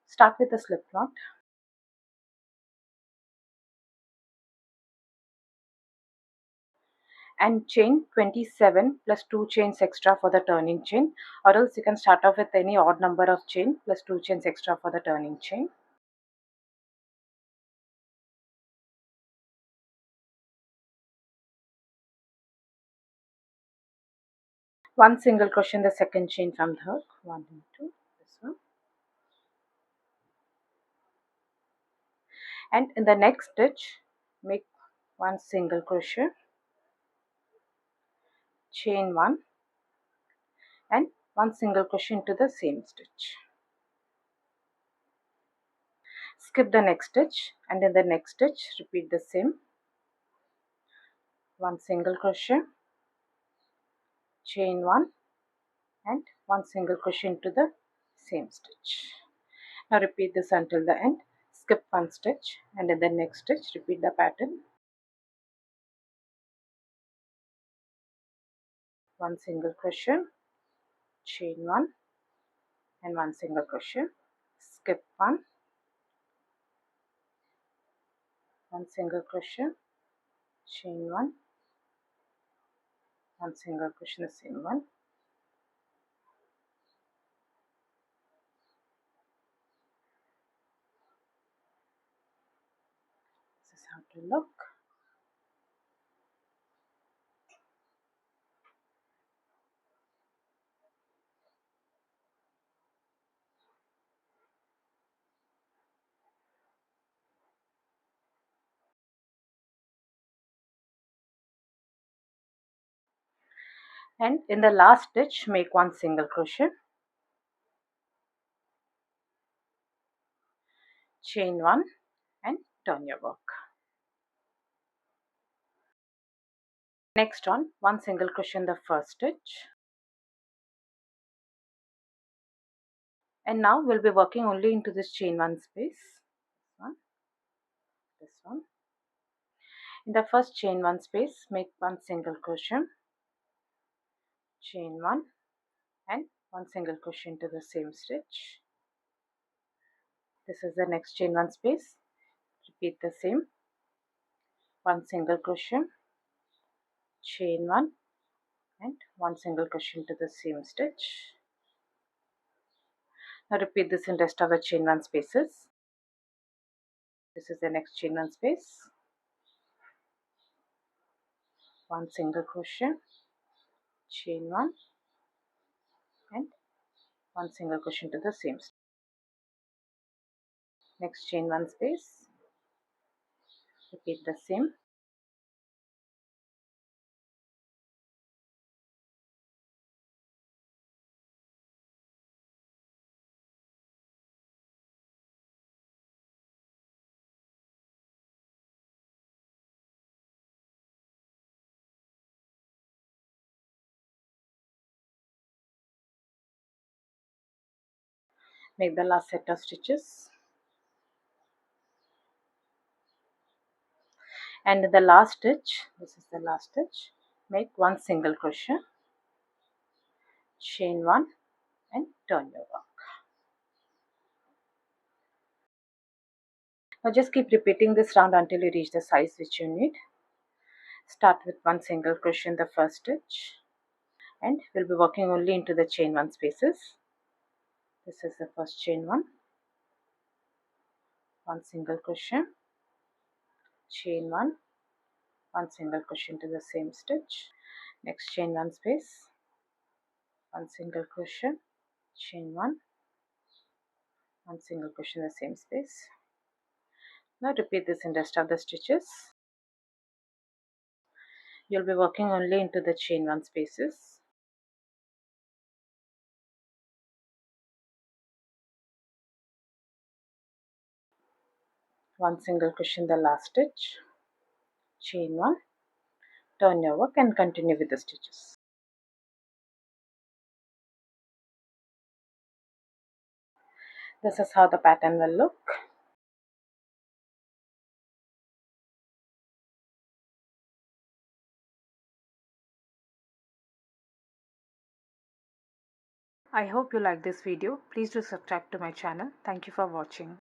Start with the slip knot. And chain 27 plus 2 chains extra for the turning chain, or else you can start off with any odd number of chain plus 2 chains extra for the turning chain. One single crochet in the second chain from the hook, 1 and 2, this one. And in the next stitch, make one single crochet, chain 1 and one single crochet into the same stitch. Skip the next stitch and in the next stitch repeat the same. One single crochet, chain 1 and one single crochet into the same stitch. Now repeat this until the end. Skip one stitch and in the next stitch repeat the pattern. One single crochet, chain 1 and one single crochet, skip one single crochet, chain 1, one single crochet in the same one. This is how to look. And in the last stitch make one single crochet, chain 1 and turn your work. Next one single crochet in the first stitch. And now we'll be working only into this chain 1 space. This one. In the first chain 1 space, make one single crochet, chain 1 and one single crochet into the same stitch. This is the next chain 1 space. Repeat the same. One single crochet, chain 1 and one single crochet into the same stitch. Now repeat this in rest of the chain 1 spaces. This is the next chain 1 space. One single crochet, chain 1 and one single crochet into the same stitch. Next chain 1 space. Repeat the same. Make the last set of stitches. And in the last stitch, this is the last stitch, make one single crochet, chain 1 and turn your work. Now just keep repeating this round until you reach the size which you need. Start with one single crochet in the first stitch and we'll be working only into the chain 1 spaces. This is the first chain 1, one single crochet, chain 1, one single crochet into the same stitch. Next chain 1 space, one single crochet, chain 1, one single crochet in the same space. Now repeat this in rest of the stitches. You'll be working only into the chain 1 spaces. One single crochet in the last stitch, chain 1, turn your work and continue with the stitches. This is how the pattern will look. I hope you like this video. Please do subscribe to my channel. Thank you for watching.